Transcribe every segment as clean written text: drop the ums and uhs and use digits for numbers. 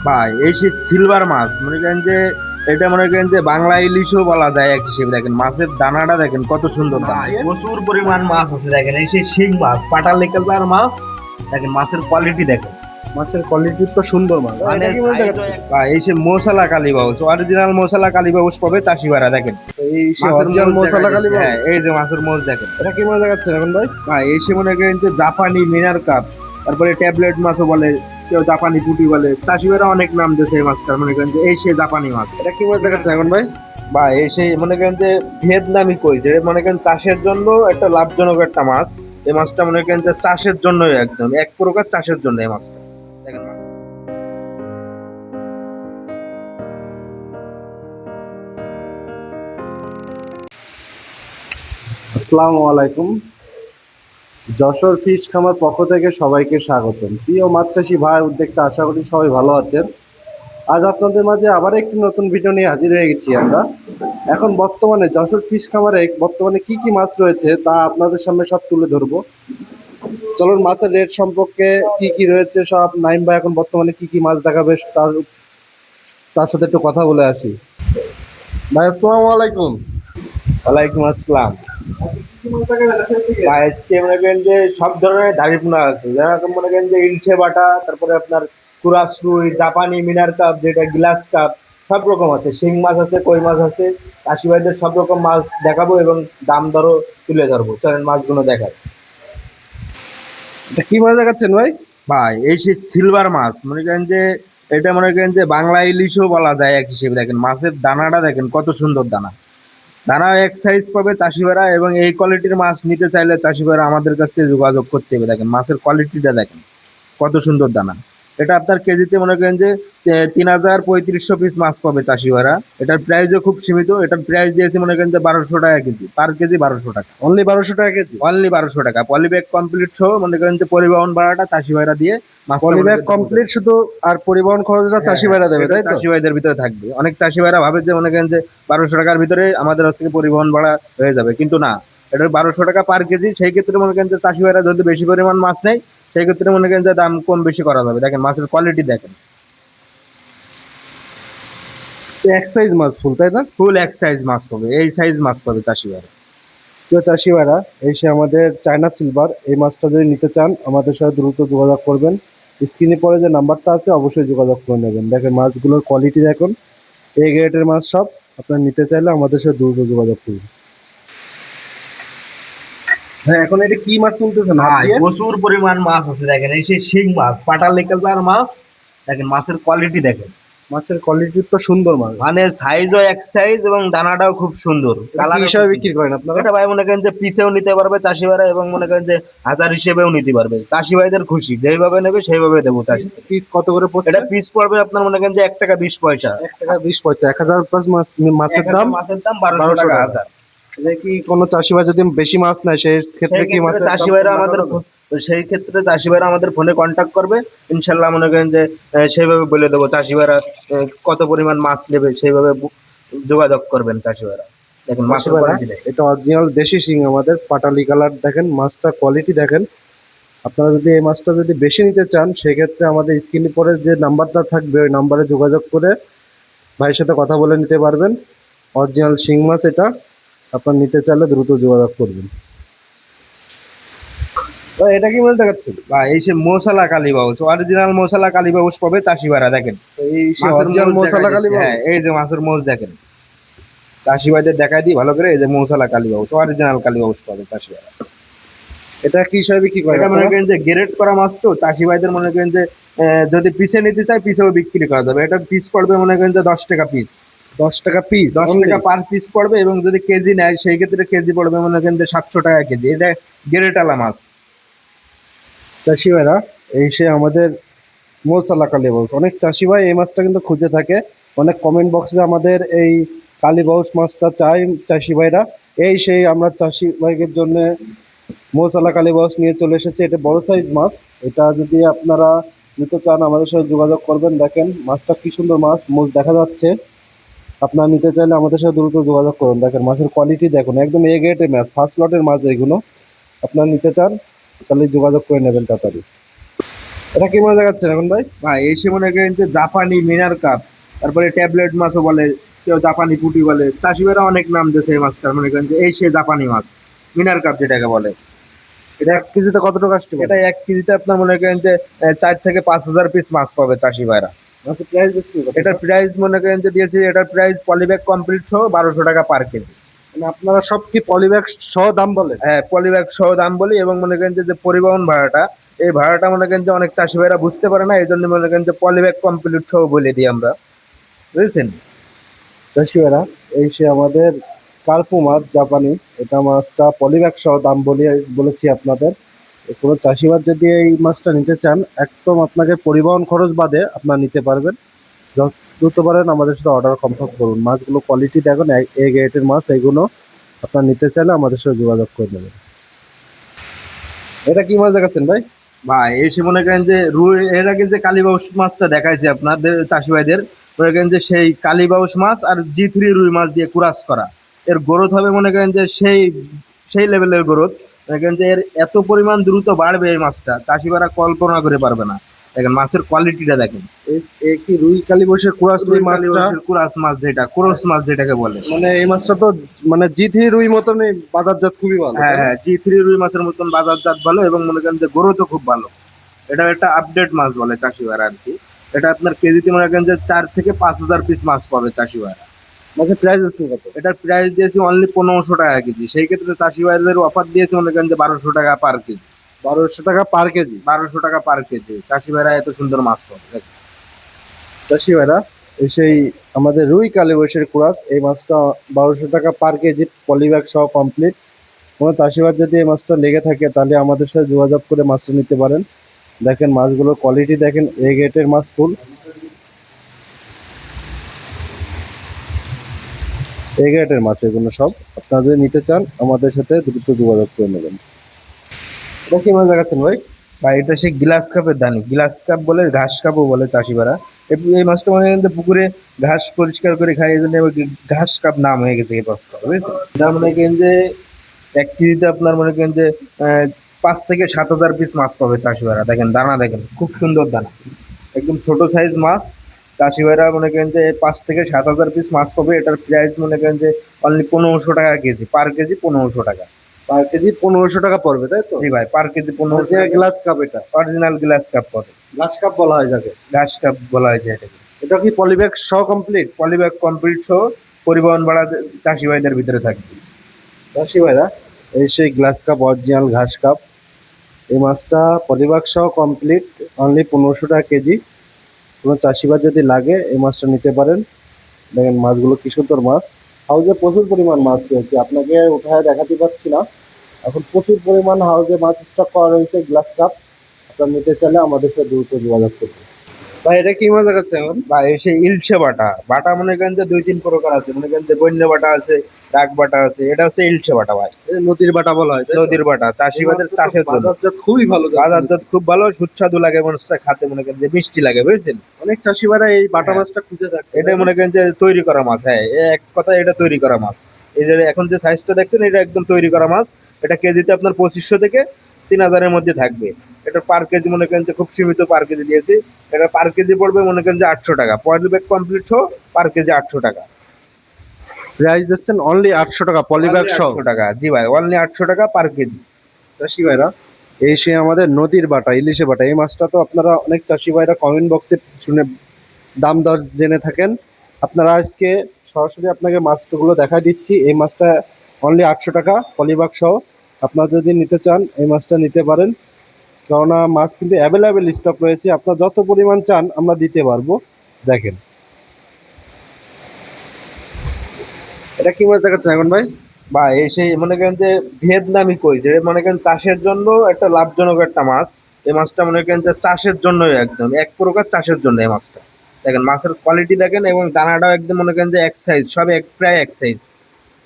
ভাই এই সে সিলভার মাছ মনে করেন যে এটা মনে করেন যে বাংলা ইলিশও বলা যায় এক হিসেবে। দেখেন মাছের দানাটা দেখেন কত সুন্দর দানা, প্রচুর পরিমাণ মাছ আছে। দেখেন এই সেই শিং মাছ, পাটাল লেকের মাছ। দেখেন মাছের কোয়ালিটি দেখেন, মাছের কোয়ালিটি তো সুন্দর মাছ। মানে এটা কি বলতে চাচ্ছেন? এই সে মশলা কালীবাউস, অরিজিনাল মশলা কালীবাউস পাবে চাষিবারা। দেখেন এই সে মাছের অরিজিনাল মোজ দেখা মশলা কালী যাচ্ছে। বাবু। হ্যাঁ এই যে মাছের মোজ দেখেন। এটা কি মনে দেখাচ্ছেন এখন ভাই? ভাই এই সে মনে করেন যে জাপানি মিনার কাপ, তারপরে ট্যাবলেট মাছও বলে, কেউ জাপানি পুঁটি বলে। চাষিবারা অনেক নাম দিয়েছে এই মাছটার। মনে করেন যে এই সে জাপানি মাছ। এটা কি মনে দেখাচ্ছেন এখন ভাই? বা এই সেই মনে করেন যে ভিয়েতনামি কই, যে মনে করেন চাষের জন্য একটা লাভজনক একটা মাছ। এই মাছটা মনে করেন যে চাষের জন্যই, একদম এক প্রকার চাষের জন্য এই মাছটা। দেখেন আসসালামু আলাইকুম। যশোর ফিশ খামার পক্ষ থেকে সবাইকে স্বাগতম। প্রিয় মাছ চাষি ভাই উদ্যোক্তা, আশা করি সবাই ভালো আছেন। আজ আপনাদের মাঝে আবার একটি নতুন ভিডিও নিয়ে হাজির হয়ে গেছি আমরা। এখন বর্তমানে যশোর ফিশ খামারে বর্তমানে কি কি মাছ রয়েছে তা আপনাদের সামনে সব তুলে ধরবো। চলুন মাছের রেট সম্পর্কে কি কি রয়েছে সব নাইম ভাই এখন বর্তমানে কি কি মাছ দেখাবে তার তার সাথে একটু কথা বলে আসি। ভাই আসসালামু আলাইকুম। ওয়ালাইকুম আসসালাম। ভাই আজকে মনে করেন যে সব ধরনের ধাড়ি পোনা আছে, যেরকম মনে করেন যে ইলশে বাটা, তারপরে আপনার কুরাস রুই, জাপানি মিনার কাপ যেটা গ্লাস কাপ, সব রকম আছে। শিং মাছ আছে, কই মাছ আছে। চাষি ভাইদের সব রকম মাছ দেখাবো এবং দাম দরও তুলে ধরবো। চলেন মাছগুলো দেখাই। এটা কি মাছ দেখাচ্ছেন ভাই? ভাই এই সে সিলভার মাছ মনে করেন যে এটা মনে করেন যে বাংলা ইলিশও বলা যায় এক হিসেবে। দেখেন মাছের দানাটা দেখেন কত সুন্দর দানা। দানা এক সাইজ পাবে চাষিভাইরা, এবং এই কোয়ালিটির মাছ নিতে চাইলে চাষিভাইরা আমাদের কাছ থেকে যোগাযোগ করতে হবে। দেখেন মাছের কোয়ালিটিটা দেখেন কত সুন্দর দানা। এটা আপনার কেজিতে মনে করেন যে 3,3500 পিস মাছ পাবে চাষিভাইরা। এটার প্রাইসও খুব সীমিত। এটার প্রাইস দিয়েছে মনে করেন যে 1200 টাকা কেজি, পার কেজি 1200 টাকা। অনলি 1200 টাকা কেজি? অনলি 1200 টাকা, পলিব্যাগ কমপ্লিট সহ মনে করেন যে পরিবহন ভাড়াটা চাষি ভাইরা দিয়ে মাছটা মনে পলিব্যাগ করেন কমপ্লিট শুধু, আর পরিবহন খরচটা চাষি ভাইরা দেবে এটা তাই তো? চাষি ভাইদের ভিতরে থাকবে। অনেক চাষি ভাইরা ভাবে যে মনে করেন যে 1200 টাকার ভিতরে আমাদের হচ্ছে গিয়ে পরিবহন ভাড়া হয়ে যাবে, কিন্তু না, এটা 1200 টাকা পার কেজি। সেই ক্ষেত্রে মনে করেন যে চাষি ভাইরা যদি বেশি পরিমাণ মাছ নেয়, সেই ক্ষেত্রে মনে করেন যে দাম কম বেশি করা যাবে। দেখেন মাছের কোয়ালিটি দেখেন, এক সাইজ মাছ ফুল তাই না? ফুল এক সাইজ মাছ পাবে, এই সাইজ মাছ পাবে চাষি ভাইরা। তো চাষি ভাইরা এসে আমাদের চায়না সিলভার এই মাছটা যদি নিতে চান আমাদের সাথে দ্রুত যোগাযোগ করবেন। স্ক্রিনে পরে যে নাম্বারটা আছে অবশ্যই যোগাযোগ করে নেবেন। দেখেন মাছগুলোর কোয়ালিটি দেখুন, এই গ্রেডের মাছ সব। আপনারা নিতে চাইলে আমাদের সাথে দ্রুত যোগাযোগ করবেন। হ্যাঁ, এখন এটা কি মাছ তুলতেছেন হাত ভাই দিয়ে? প্রচুর পরিমাণ মাছ আছে। দেখেন এই সেই শিং মাছ, পাটাল লেকের মাছ। দেখেন মাছের কোয়ালিটি দেখেন, মাছের কোয়ালিটি তো সুন্দর মাছ। মানে সাইজও এক সাইজ এবং দানাটাও খুব সুন্দর। এটা কি কালার হিসাবে বিক্রি করেন আপনারা? এটা ভাই মনে করেন যে পিসেও নিতে পারবে চাষি ভাইরা, এবং মনে করেন যে হাজার হিসেবেও নিতে পারবে। চাষি ভাইদের খুশি, যেভাবে নেবে সেইভাবে দেবো চাষি। পিস কত করে পড়ছে? এটা পিস পড়বে আপনার মনে করেন যে 1 টাকা 20 পয়সা। 1 টাকা 20 পয়সা। 1000 প্লাস মাছ মাছের দাম মাছের দাম 1200 টাকা হাজার। এটা কি কোনো চাষি ভাই যদি বেশি মাছ নেয় সেই ক্ষেত্রে সেই কি ক্ষেত্রে মাছের চাষি দাম ভাইরা কম আমাদের রাখা যাবে? সেই ক্ষেত্রে চাষি ভাইরা আমাদের ফোনে কন্ট্যাক্ট করবে। ইনশাল্লাহ মনে করেন যে সেইভাবে বলে দেবো। চাষি ভাইরা কত পরিমাণ মাছ নেবে সেইভাবে যোগাযোগ করবেন চাষি ভাইরা। দেখেন চাষি মাছের ভাইরা কোয়ালিটি দেখেন। এটা অরিজিনাল দেশি শিং আমাদের, পাটালি কালার দেখেন, মাছটা কোয়ালিটি দেখেন। আপনারা যদি এই মাছটা যদি বেশি নিতে চান সেক্ষেত্রে আমাদের স্ক্রিনে পরে যে নাম্বারটা থাকবে ওই নাম্বারে যোগাযোগ করে ভাইয়ের সাথে কথা বলে নিতে পারবেন। অরিজিনাল শিং মাছ এটা। আপনার নিতে চাইলে দ্রুত যোগাযোগ করবেন। তো এটা কি বলতে চাচ্ছেন? বা এই সে মশলা কালীবাউস, অরিজিনাল মশলা কালীবাউস পাবে চাষি ভাইরা। দেখেন এই সে মাছের অরিজিনাল মোজ দেখা মশলা কালী যাচ্ছে। বাবু? হ্যাঁ এই যে মাছের মোজ দেখেন, চাষি ভাইদের দেখাই দিই ভালো করে। এই যে মশলা কালীবাউস, অরিজিনাল কালীবাউস পাবে চাষি ভাইরা। এটা কি হিসাবে বিক্রি করেন এটা মনে আপনারা? করেন যে গ্রেড করা মাছ, তো চাষি ভাইদের মনে করেন যে যদি পিসে নিতে চায় পিসেও বিক্রি করা যাবে। এটা পিস পড়বে মনে করেন যে 10 টাকা পিস। 10 টাকা পিস? 10 টাকা পার পিস পড়বে, এবং যদি কেজি নেয় সেই ক্ষেত্রে কেজি পড়বে মনে করেন যে 700 টাকা কেজি। এটা গ্রেড মাছ। চাষি ভাইরা এই সে আমাদের মৌসালা কালীবাউস, অনেক চাষি ভাই এই মাছটা কিন্তু খুঁজে থাকে। অনেক কমেন্ট বক্সে আমাদের এই কালীবাউস মাছটা চাই চাষি ভাইরা। এই সেই আমরা চাষি ভাইদের জন্য মৌসালা কালীবাউস নিয়ে চলে এসেছি। এটা বড় সাইজ মাছ। এটা যদি আপনারা নিতে চান আমাদের সাথে যোগাযোগ করবেন। দেখেন মাছটা কি সুন্দর মাছ, মোজ দেখা যাচ্ছে। আপনারা নিতে চাইলে আমাদের সাথে দ্রুত যোগাযোগ করুন। দেখেন মাছের কোয়ালিটি দেখুন, একদম এ গ্রেডের মাছ, ফার্স্ট লটের মাছ এগুলো। আপনারা নিতে চান তাহলে যোগাযোগ করে নেবেন তাড়াতাড়ি। এটা কি মনে দেখাচ্ছেন এখন ভাই? ভাই এসে মনে করেন যে জাপানি মিনার কাপ, তারপরে ট্যাবলেট মাছও বলে, কেউ জাপানি পুঁটি বলে, চাষি ভাইরা অনেক নাম দিয়েছে এই মাছটার। মনে করেন যে এই সে জাপানি মাছ মিনার কাপ যেটাকে বলে। এটা এটা 1 কেজিতে কত টাকা আসতে এটা পারে? 1 কেজিতে আপনার মনে করেন যে 4 থেকে 5 হাজার পিস মাছ পাবে চাষি ভাইরা। মাছের প্রাইস বেশি কত? এটার প্রাইস মনে করেন যে দিয়েছি, এটার প্রাইস পলিব্যাগ কমপ্লিট সহ 1200 টাকা পার কেজি। মানে আপনারা সব কি পলিব্যাগ সহ দাম বলেন? হ্যাঁ, পলিব্যাগ সহ দাম বলি। এবং মনে করেন যে পরিবহন ভাড়াটা, এই ভাড়াটা মনে করেন যে অনেক চাষি ভাইরা বুঝতে পারে না, এই জন্য মনে করেন যে পলিব্যাগ কমপ্লিট সহ বলে দিই আমরা, বুঝেছেন। চাষিরা এই সে আমাদের কার্পু মাছ জাপানি, এটা মাছটা পলিব্যাগ সহ দাম বলেছি আপনাদের। কোনো চাষিবাদ যদি এই মাছটা নিতে চান, একদম আপনাকে পরিবহন খরচ বাদে আপনারা নিতে পারবেন। যত দ্রুত পারেন আমাদের সাথে অর্ডার কনফার্ম করুন। মাছগুলো কোয়ালিটি দেখুন, এ গ্রেডের মাছ এগুলো। আপনারা নিতে চাইলে আমাদের সাথে যোগাযোগ করে নেবেন। এটা কি মাছ দেখাচ্ছেন ভাই? ভাই এসে মনে করেন যে রুই, এর আগে যে কালীবাউস মাছটা দেখাইছে আপনাদের চাষি ভাইদের, মনে করেন যে সেই কালীবাউস মাছ আর G3 রুই মাছ দিয়ে কুরাস করা, এর গ্রোথ হবে মনে করেন যে সেই সেই লেভেলের গ্রোথ। মনে করেন যে এর এত পরিমাণ দ্রুত বাড়বে এই মাছটা, চাষি ভাইরা কল্পনা করে পারবে না। দেখেন মাছের কোয়ালিটিটা দেখেন। এ কি রুই কালী বসে কুরাস রুই এই মাছটা? কালীবাউসের কুরাস মাছ, যেটা ক্রোস মাছ যেটাকে বলে। মানে এই মাছটা তো মানে জি3 রুই মতনই, বাজারজাত খুবই ভালো, হ্যাঁ তাই না? হ্যাঁ, G3 রুই মাছের মতন বাজারজাত ভালো, এবং মনে করেন যে গ্রোথও খুব ভালো। এটা একটা আপডেট মাছ বলে চাষি ভাইরা আর কি। এটা আপনার কেজিতে মনে করেন যে 4 থেকে 5 হাজার পিস মাছ পাবে চাষি ভাইরা। মাছের প্রাইস আছে কত? এটার প্রাইস দিয়েছি অনলি 1500 টাকা কেজি। সেই ক্ষেত্রে চাষি ভাইদের অফার দিয়েছে মনে করেন যে 1200 টাকা পার কেজি। 1200 টাকা পার কেজি। 1200 টাকা পার কেজি চাষি ভাইরা এত সুন্দর মাছ পাবে দেখেন। চাষি ভাইরা এই সেই আমাদের রুই কালী বৈশের কুরাস, এই মাছটা 1200 টাকা পার কেজি, পলিব্যাগ সহ কমপ্লিট। কোনো চাষিবাদ যদি এই মাছটা লেগে থাকে তাহলে আমাদের সাথে যোগাযোগ করে মাছটা নিতে পারেন। দেখেন মাছগুলোর কোয়ালিটি দেখেন, এ গ্রেডের মাছ ফুল, এ গ্রেডের মাছ এগুলো সব। আপনারা যদি নিতে চান আমাদের সাথে দ্রুত যোগাযোগ করে নেবেন। এটা কি মাছ দেখাচ্ছেন ভাই? বা এটা সেই গ্লাস কাপের দানি, গ্লাস কাপ বলে, ঘাস কাপও বলে চাষি ভাইরা। এই মাছটা মনে করেন যে পুকুরে ঘাস পরিষ্কার করে খায়, এই জন্য এবার ঘাস কাপ নাম হয়ে গেছে এই মাছটা, বুঝেছেন। এটা মনে করেন যে 1 কেজিতে আপনার মনে করেন যে 5 থেকে 7 হাজার পিস মাছ পাবে চাষি ভাইরা। দেখেন দানা, দেখেন খুব সুন্দর দানা, একদম ছোট সাইজ মাছ। চাষি ভাইরা মনে করেন যে 5 থেকে 7 হাজার পিস মাছ পাবে। এটার প্রাইস মনে করেন যে অনলি 1500 টাকা কেজি, পার কেজি 1500 টাকা। পার কেজি 1500 টাকা পড়বে, তাই তো? জি ভাই, পার কেজি 1500 টাকা। গ্লাস কাপ, এটা অরিজিনাল গ্লাস কাপ পাবে, গ্লাস কাপ বলা হয় যাকে। ঘাস কাপ বলা হয় এটাকে। এটা কি পলিব্যাগ সহ কমপ্লিট? পলিব্যাগ কমপ্লিট সহ পরিবহন ভাড়া চাষি ভাইদের ভিতরে থাকবে। চাষি ভাইরা এই সেই গ্লাস কাপ অরিজিনাল ঘাস কাপ, এই মাছটা পলিব্যাগ সহ কমপ্লিট, অনলি 1500 টাকা কেজি। কোনো চাষিবাদ যদি লাগে এই মাছটা নিতে পারেন। দেখেন মাছগুলো কি সুন্দর মাছ। হাউজে প্রচুর পরিমাণ মাছ রয়েছে, আপনাকে উঠায় দেখাতে পারছি না। এখন প্রচুর পরিমাণ হাউজে মাছ স্টক করা রয়েছে গ্লাস কাপ। আপনারা নিতে চাইলে আমাদের সাথে দ্রুত যোগাযোগ করবেন। ভাই এটা কি মাছ দেখাচ্ছে এখন? বা এসে ইলশে বাটা, বাটা মনে করেন যে 2-3 প্রকার আছে। মনে করেন যে বন্য বাটা আছে, ডাক বাটা আছে, এটা হচ্ছে ইলশে বাটা ভাই। এই নদীর বাটা বলা হয়, তাই তো? নদীর বাটা চাষি ভাইদের চাষের জন্য বাজারজাত খুবই ভালো, বাজারজাত খুব ভালো, সুস্বাদু লাগে, মানুষটা খাতে মনে করেন যে মিষ্টি লাগে, বুঝছেন। অনেক চাষি ভাইরা এই বাটা হ্যাঁ। মাছটা খুঁজে থাকছে। এটা মনে করেন যে তৈরি করা মাছ। হ্যাঁ, এক কথা এটা তৈরি করা মাছ। এই যে এখন যে সাইজটা দেখছেন, এটা একদম তৈরি করা মাছ। এটা কেজিতে আপনার 2500 থেকে 3000-এর মধ্যে থাকবে। এটা পার কেজি মনে করেন যে খুব সীমিত পার কেজি দিয়েছি। এটা পার কেজি পড়বে মনে করেন যে 800 টাকা, পলিব্যাগ কমপ্লিট সহ পার কেজি 800 টাকা। প্রাইস দিচ্ছেন অনলি 800 টাকা পলিব্যাগ সহ। 800 টাকা, জি ভাই, অনলি 800 টাকা পার কেজি। চাষি ভাইরা এই সে আমাদের নদীর বাটা, ইলিশে বাটা, এই মাছটা তো আপনারা অনেক চাষি ভাইরা কমেন্ট বক্সে শুনে দাম দর জেনে থাকেন। আপনারা আজকে সরাসরি আপনাকে মাছগুলো দেখা দিচ্ছি। এই মাছটা অনলি 800 টাকা পলিব্যাগ সহ। আপনারা যদি নিতে চান এই মাছটা নিতে পারেন, কেননা মাছ কিন্তু অ্যাভেলেবেল স্টক রয়েছে। আপনার যত পরিমাণ চান আমরা দিতে পারবো। দেখেন এটা কি মাছ দেখাচ্ছেন এখন ভাই? বা এই সেই মনে করেন যে ভিয়েতনামি কই, যে মনে করেন চাষের জন্য একটা লাভজনক একটা মাছ। এই মাছটা মনে করেন যে চাষের জন্যই, একদম এক প্রকার চাষের জন্য এই মাছটা। দেখেন মাছের কোয়ালিটি দেখেন, এবং দানাটাও একদম মনে করেন যে এক সাইজ, সব এক প্রায় এক সাইজ।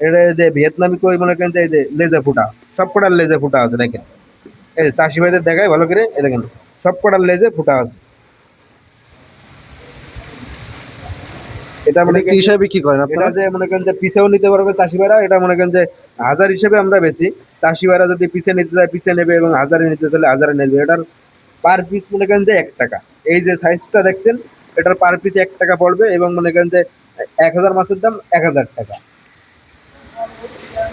এটা যে ভিয়েতনামি কই মনে করেন যে এই যে লেজে ফুটা, সব কটার লেজে ফুটা আছে দেখেন। এই যে চাষি ভাইদের দেখায় ভালো করে, এই দেখেন সব কটার লেজে ফুটা আছে। এটা মনে এটা কি করেন হিসাবে বিক্রি করেন এটা আপনারা? যে মনে করেন যে পিছেও নিতে পারবে চাষি ভাইরা। এটা মনে করেন যে হাজার হিসেবে আমরা বেশি, চাষি ভাইরা যদি পিছে নিতে চায় পিছে নেবে, এবং হাজারে নিতে চাইলে হাজারে নেবে। এটার পার পিস মনে করেন যে 1 টাকা। এই যে সাইজটা দেখছেন এটার পার পিস 1 টাকা পড়বে এবং মনে করেন যে 1000 মাছের দাম 1000 টাকা।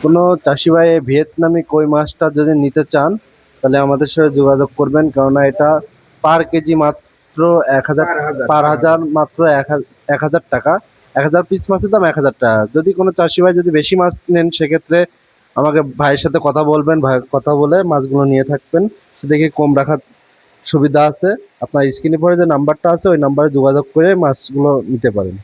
কোনো চাষি ভাই এই ভিয়েতনামি কই মাছটা যদি নিতে চান তাহলে আমাদের সাথে যোগাযোগ করবেন, কেননা এটা পার কেজি মাত্র 1000, পার হাজার পার হাজার মাত্র 1000 টাকা। 1000 পিস মাছের দাম 1000 টাকা। যদি কোনো চাষি ভাই যদি বেশি মাছ নেন সেক্ষেত্রে আমাকে ভাইয়ের সাথে কথা বলবেন, ভাই কথা বলে মাছগুলো নিয়ে থাকবেন, সে দেখে কম রাখার সুবিধা আছে। আপনার স্ক্রিনে পরে যে নাম্বারটা আছে ওই নাম্বারে যোগাযোগ করে মাছগুলো নিতে পারেন।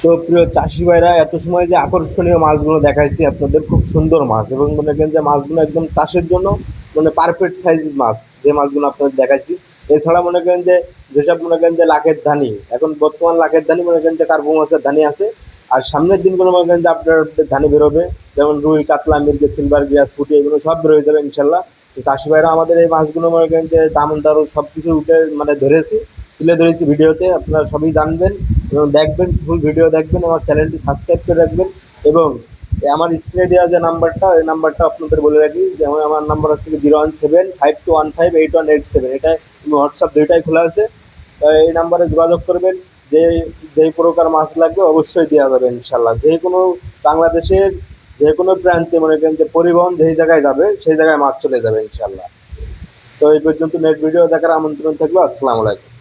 তো প্রিয় চাষি ভাইরা, এত সময় যে আকর্ষণীয় মাছগুলো দেখাইছি আপনাদের, খুব সুন্দর মাছ এবং মনে করেন যে মাছগুলো একদম চাষের জন্য মানে পারফেক্ট সাইজের মাছ, যে মাছগুলো আপনাদের দেখাইছি। এছাড়া মনে করেন যে যেসব মনে করেন যে লাখের ধানি, এখন বর্তমান লাখের ধানি মনে করেন যে কার্পু মাছের ধানি আছে। আর সামনের দিনগুলো মনে করেন যে আপনার ধানি বেরোবে, যেমন রুই, কাতলা, মির্গে, সিলভার, গ্লাস, পুঁটি, এগুলো সব বেরোয় যাবে ইনশাল্লাহ। তো চাষি ভাইরা আমাদের এই মাছগুলো মনে করেন যে দাম দর সব কিছু উঠে মানে ধরেছি, তুলে ধরেছি ভিডিওতে, আপনারা সবই জানবেন এবং দেখবেন, ফুল ভিডিও দেখবেন, আমার চ্যানেলটি সাবস্ক্রাইব করে রাখবেন। এবং আমার স্ক্রিনে দেওয়া যে নাম্বারটা, ওই নাম্বারটা আপনাদের বলে রাখি, যেমন আমার নাম্বার হচ্ছে 01752158187। এটাই হোয়াটসঅ্যাপ দুইটাই খোলা আছে। তো এই নাম্বারে যোগাযোগ করবেন, যে যেই প্রকার মাছ লাগবে অবশ্যই দেওয়া যাবে ইনশাল্লাহ। যে কোনো বাংলাদেশের যে কোনো প্রান্তে মনে করেন যে পরিবহন যেই জায়গায় যাবে সেই জায়গায় মাছ চলে যাবে ইনশাল্লাহ। তো এই পর্যন্ত নেক্সট ভিডিও দেখার আমন্ত্রণ থাকলো। আসসালামু আলাইকুম।